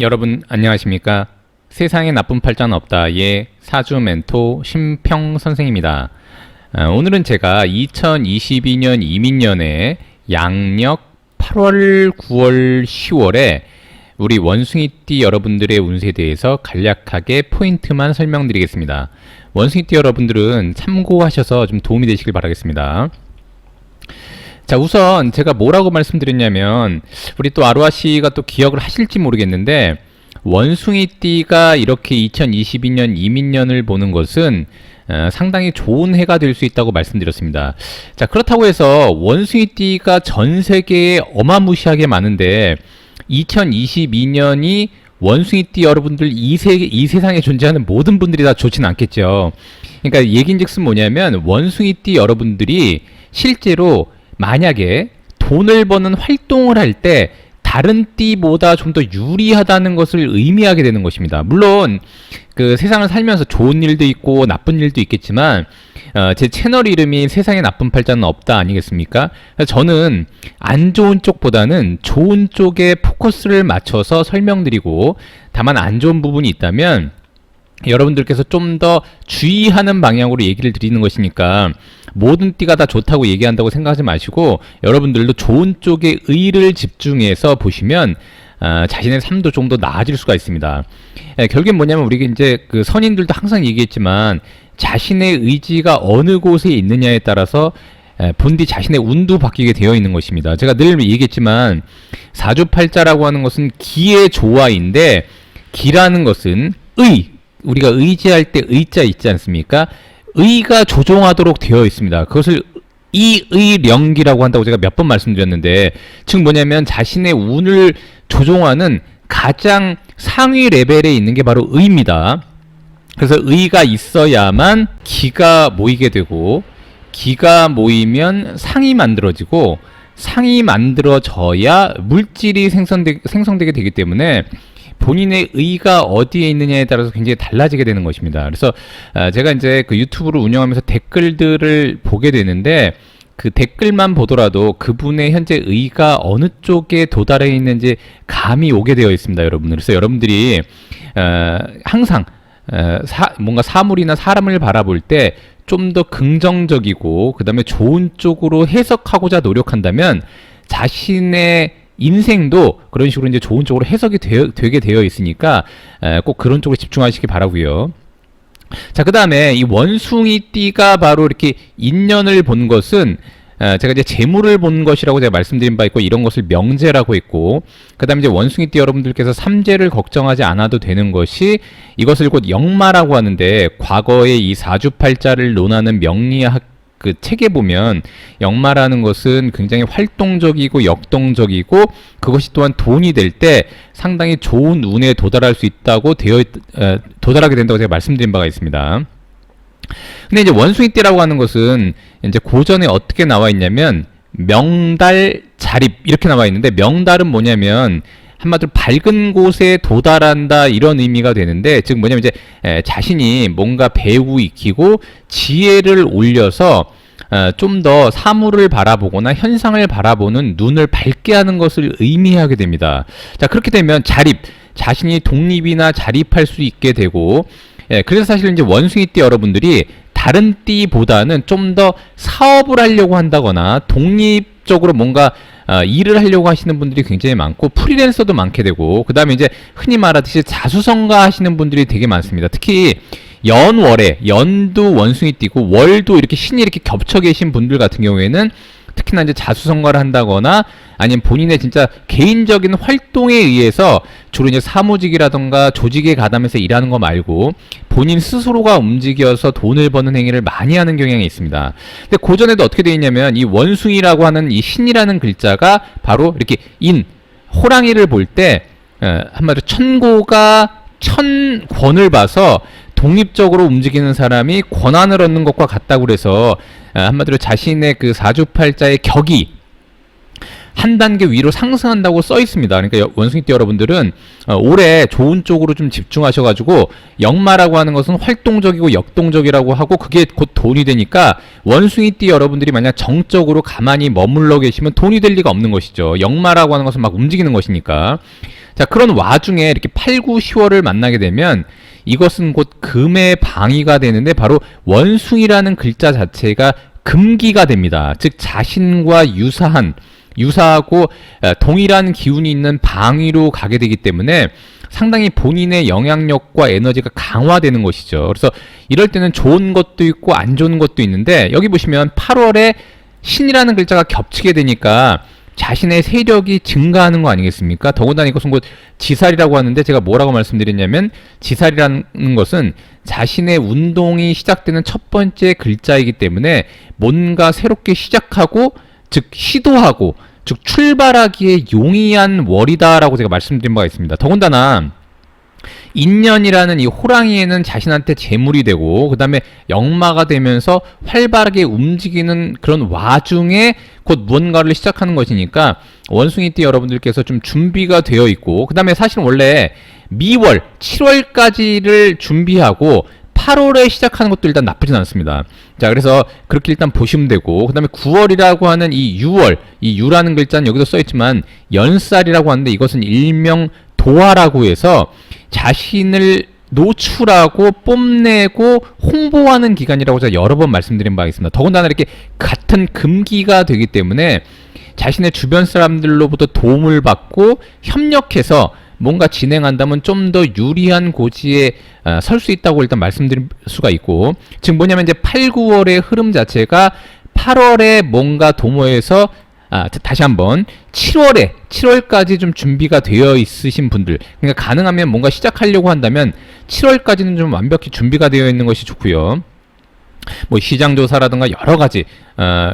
여러분 안녕하십니까? 세상에 나쁜 팔자는 없다의 사주 멘토 심평 선생입니다. 오늘은 제가 2022년 이민년에 양력 8월, 9월, 10월에 우리 원숭이띠 여러분들의 운세에 대해서 간략하게 포인트만 설명드리겠습니다. 원숭이띠 여러분들은 참고하셔서 좀 도움이 되시길 바라겠습니다. 자, 우선 제가 뭐라고 말씀드렸냐면 우리 또 아로하 씨가 또 기억을 하실지 모르겠는데 원숭이띠가 이렇게 2022년 이민년을 보는 것은 상당히 좋은 해가 될 수 있다고 말씀드렸습니다. 자, 그렇다고 해서 원숭이띠가 전 세계에 어마무시하게 많은데 2022년이 원숭이띠 여러분들 이 세상에 존재하는 모든 분들이 다 좋지는 않겠죠. 그러니까 얘긴즉슨 뭐냐면 원숭이띠 여러분들이 실제로 만약에 돈을 버는 활동을 할 때 다른 띠보다 좀 더 유리하다는 것을 의미하게 되는 것입니다. 물론 그 세상을 살면서 좋은 일도 있고 나쁜 일도 있겠지만 제 채널 이름이 세상에 나쁜 팔자는 없다 아니겠습니까? 저는 안 좋은 쪽보다는 좋은 쪽에 포커스를 맞춰서 설명드리고 다만 안 좋은 부분이 있다면 여러분들께서 좀 더 주의하는 방향으로 얘기를 드리는 것이니까 모든 띠가 다 좋다고 얘기한다고 생각하지 마시고 여러분들도 좋은 쪽에 의를 집중해서 보시면 자신의 삶도 좀 더 나아질 수가 있습니다. 결국엔 뭐냐면 우리가 이제 그 선인들도 항상 얘기했지만 자신의 의지가 어느 곳에 있느냐에 따라서 본디 자신의 운도 바뀌게 되어 있는 것입니다. 제가 늘 얘기했지만 사주팔자라고 하는 것은 기의 조화인데 기라는 것은 우리가 의지할 때 의자 있지 않습니까? 의가 조종하도록 되어 있습니다. 그것을 이의령기라고 한다고 제가 몇 번 말씀드렸는데 즉 뭐냐면 자신의 운을 조종하는 가장 상위 레벨에 있는 게 바로 의입니다. 그래서 의가 있어야만 기가 모이게 되고 기가 모이면 상이 만들어지고 상이 만들어져야 물질이 생성되게 되기 때문에 본인의 의가 어디에 있느냐에 따라서 굉장히 달라지게 되는 것입니다. 그래서 제가 이제 그 유튜브를 운영하면서 댓글들을 보게 되는데 그 댓글만 보더라도 그분의 현재 의가 어느 쪽에 도달해 있는지 감이 오게 되어 있습니다, 여러분들. 그래서 여러분들이 항상 뭔가 사물이나 사람을 바라볼 때 좀 더 긍정적이고 그 다음에 좋은 쪽으로 해석하고자 노력한다면 자신의 인생도 그런 식으로 이제 좋은 쪽으로 해석이 되게 되어 있으니까 꼭 그런 쪽으로 집중하시기 바라고요. 자, 그 다음에 이 원숭이띠가 바로 이렇게 인연을 본 것은 제가 이제 재물을 본 것이라고 제가 말씀드린 바 있고 이런 것을 명제라고 했고 그 다음에 이제 원숭이띠 여러분들께서 삼재를 걱정하지 않아도 되는 것이 이것을 곧 역마라고 하는데 과거에 이 사주팔자를 논하는 명리학 그 책에 보면 역마라는 것은 굉장히 활동적이고 역동적이고 그것이 또한 돈이 될 때 상당히 좋은 운에 도달할 수 있다고 도달하게 된다고 제가 말씀드린 바가 있습니다. 근데 이제 원숭이띠라고 하는 것은 이제 고전에 어떻게 나와 있냐면 명달 자립 이렇게 나와 있는데 명달은 뭐냐면 한마디로 밝은 곳에 도달한다 이런 의미가 되는데 즉 뭐냐면 이제 자신이 뭔가 배우고 익히고 지혜를 올려서 좀 더 사물을 바라보거나 현상을 바라보는 눈을 밝게 하는 것을 의미하게 됩니다. 자, 그렇게 되면 자신이 독립이나 자립할 수 있게 되고 그래서 사실 이제 원숭이띠 여러분들이 다른 띠보다는 좀 더 사업을 하려고 한다거나 독립적으로 뭔가 일을 하려고 하시는 분들이 굉장히 많고 프리랜서도 많게 되고 그 다음에 이제 흔히 말하듯이 자수성가 하시는 분들이 되게 많습니다. 특히 연월에 연도 원숭이띠고 월도 이렇게 신이 이렇게 겹쳐 계신 분들 같은 경우에는 특히나 이제 자수성가를 한다거나 아니면 본인의 진짜 개인적인 활동에 의해서 주로 이제 사무직이라던가 조직에 가담해서 일하는 거 말고 본인 스스로가 움직여서 돈을 버는 행위를 많이 하는 경향이 있습니다. 근데 고전에도 어떻게 되어 있냐면 이 원숭이라고 하는 이 신이라는 글자가 바로 이렇게 호랑이를 볼 때 한마디로 천고가 천권을 봐서 독립적으로 움직이는 사람이 권한을 얻는 것과 같다고 그래서 한마디로 자신의 그 사주팔자의 격이 한 단계 위로 상승한다고 써 있습니다. 그러니까 원숭이띠 여러분들은 올해 좋은 쪽으로 좀 집중하셔가지고 역마라고 하는 것은 활동적이고 역동적이라고 하고 그게 곧 돈이 되니까 원숭이띠 여러분들이 만약 정적으로 가만히 머물러 계시면 돈이 될 리가 없는 것이죠. 역마라고 하는 것은 막 움직이는 것이니까. 자, 그런 와중에 이렇게 8, 9, 10월을 만나게 되면 이것은 곧 금의 방위가 되는데 바로 원숭이라는 글자 자체가 금기가 됩니다. 즉 자신과 유사하고 동일한 기운이 있는 방위로 가게 되기 때문에 상당히 본인의 영향력과 에너지가 강화되는 것이죠. 그래서 이럴 때는 좋은 것도 있고 안 좋은 것도 있는데 여기 보시면 8월에 신이라는 글자가 겹치게 되니까 자신의 세력이 증가하는 거 아니겠습니까? 더군다나 이것은 곧 지살이라고 하는데 제가 뭐라고 말씀드렸냐면 지살이라는 것은 자신의 운동이 시작되는 첫 번째 글자이기 때문에 뭔가 새롭게 시작하고 즉 시도하고 즉 출발하기에 용이한 월이다라고 제가 말씀드린 바가 있습니다. 더군다나 인년이라는 이 호랑이에는 자신한테 재물이 되고 그 다음에 역마가 되면서 활발하게 움직이는 그런 와중에 곧 무언가를 시작하는 것이니까 원숭이띠 여러분들께서 좀 준비가 되어 있고 그 다음에 사실 원래 미월 7월까지를 준비하고 8월에 시작하는 것도 일단 나쁘진 않습니다. 자, 그래서 그렇게 일단 보시면 되고, 그 다음에 9월이라고 하는 이 6월, 이 유라는 글자는 여기도 써있지만 연살이라고 하는데 이것은 일명 도화라고 해서 자신을 노출하고 뽐내고 홍보하는 기간이라고 제가 여러 번 말씀드린 바가 있습니다. 더군다나 이렇게 같은 금기가 되기 때문에 자신의 주변 사람들로부터 도움을 받고 협력해서 뭔가 진행한다면 좀 더 유리한 고지에 설 수 있다고 일단 말씀드릴 수가 있고, 지금 뭐냐면 이제 8, 9월의 흐름 자체가 8월에 뭔가 도모해서 다시 한번 7월까지 좀 준비가 되어 있으신 분들, 그러니까 가능하면 뭔가 시작하려고 한다면 7월까지는 좀 완벽히 준비가 되어 있는 것이 좋고요. 뭐 시장 조사라든가 여러 가지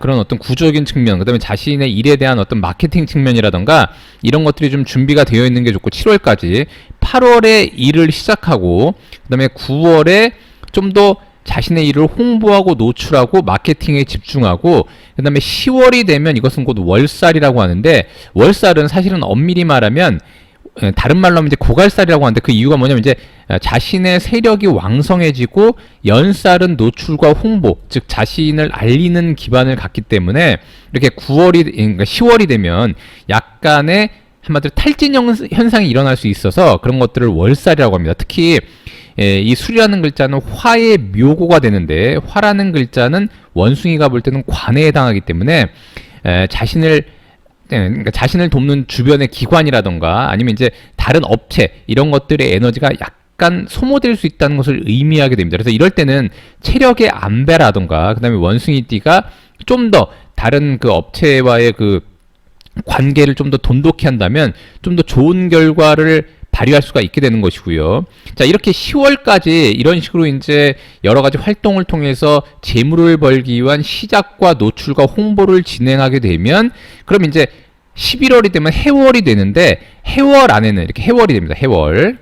그런 어떤 구조적인 측면, 그다음에 자신의 일에 대한 어떤 마케팅 측면이라든가 이런 것들이 좀 준비가 되어 있는 게 좋고, 7월까지 8월에 일을 시작하고 그다음에 9월에 좀 더 자신의 일을 홍보하고 노출하고 마케팅에 집중하고, 그 다음에 10월이 되면 이것은 곧 월살이라고 하는데, 월살은 사실은 엄밀히 말하면 다른 말로 하면 이제 고갈살이라고 하는데, 그 이유가 뭐냐면 이제 자신의 세력이 왕성해지고 연살은 노출과 홍보, 즉 자신을 알리는 기반을 갖기 때문에 이렇게 9월이 그러니까 10월이 되면 약간의 한마디로 탈진 현상이 일어날 수 있어서 그런 것들을 월살이라고 합니다. 특히 이 수리라는 글자는 화의 묘고가 되는데, 화라는 글자는 원숭이가 볼 때는 관에 해당하기 때문에 그러니까 자신을 돕는 주변의 기관이라던가 아니면 이제 다른 업체 이런 것들의 에너지가 약간 소모될 수 있다는 것을 의미하게 됩니다. 그래서 이럴 때는 체력의 안배라던가 그 다음에 원숭이띠가 좀 더 다른 그 업체와의 그 관계를 좀 더 돈독히 한다면 좀 더 좋은 결과를 발휘할 수가 있게 되는 것이고요. 자, 이렇게 10월까지 이런 식으로 이제 여러 가지 활동을 통해서 재물을 벌기 위한 시작과 노출과 홍보를 진행하게 되면, 그럼 이제 11월이 되면 해월이 되는데, 해월 안에는 이렇게 해월이 됩니다. 해월.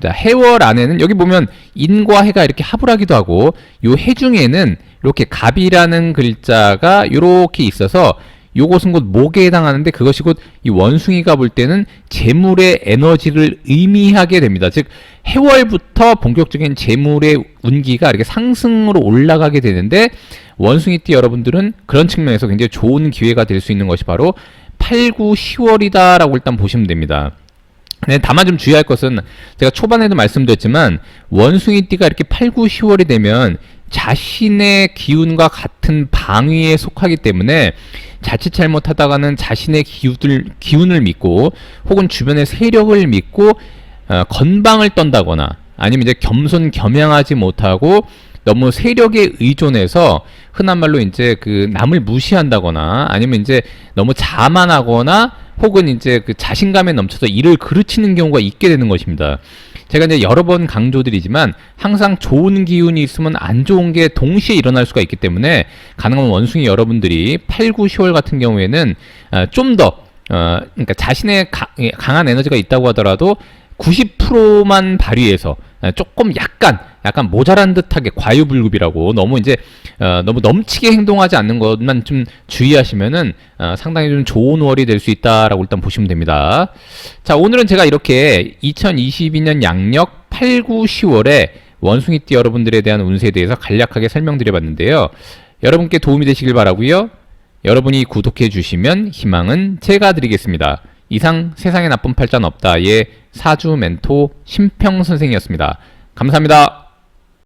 자, 해월 안에는 여기 보면 인과 해가 이렇게 합을 하기도 하고, 요 해 중에는 이렇게 갑이라는 글자가 이렇게 있어서 요것은 곧 목에 해당하는데, 그것이 곧 이 원숭이가 볼 때는 재물의 에너지를 의미하게 됩니다. 즉 해월부터 본격적인 재물의 운기가 이렇게 상승으로 올라가게 되는데, 원숭이띠 여러분들은 그런 측면에서 굉장히 좋은 기회가 될 수 있는 것이 바로 8, 9, 10월이다 라고 일단 보시면 됩니다. 네, 다만 좀 주의할 것은 제가 초반에도 말씀드렸지만 원숭이띠가 이렇게 8, 9, 10월이 되면 자신의 기운과 같은 방위에 속하기 때문에 자칫 잘못하다가는 자신의 기운을 믿고 혹은 주변의 세력을 믿고 건방을 떤다거나 아니면 이제 겸손겸양하지 못하고 너무 세력에 의존해서 흔한 말로 이제 그 남을 무시한다거나 아니면 이제 너무 자만하거나 혹은 이제 그 자신감에 넘쳐서 일을 그르치는 경우가 있게 되는 것입니다. 제가 이제 여러 번 강조드리지만 항상 좋은 기운이 있으면 안 좋은 게 동시에 일어날 수가 있기 때문에 가능하면 원숭이 여러분들이 8, 9, 10월 같은 경우에는 좀 더 그러니까 자신의 강한 에너지가 있다고 하더라도 90%만 발휘해서 조금 약간 모자란 듯하게 과유불급이라고 너무 이제 너무 넘치게 행동하지 않는 것만 좀 주의하시면은 상당히 좀 좋은 월이 될 수 있다라고 일단 보시면 됩니다. 자, 오늘은 제가 이렇게 2022년 양력 8, 9, 10월에 원숭이띠 여러분들에 대한 운세에 대해서 간략하게 설명드려봤는데요. 여러분께 도움이 되시길 바라고요. 여러분이 구독해 주시면 희망은 제가 드리겠습니다. 이상 세상에 나쁜 팔자는 없다의 사주 멘토 심평 선생이었습니다. 감사합니다.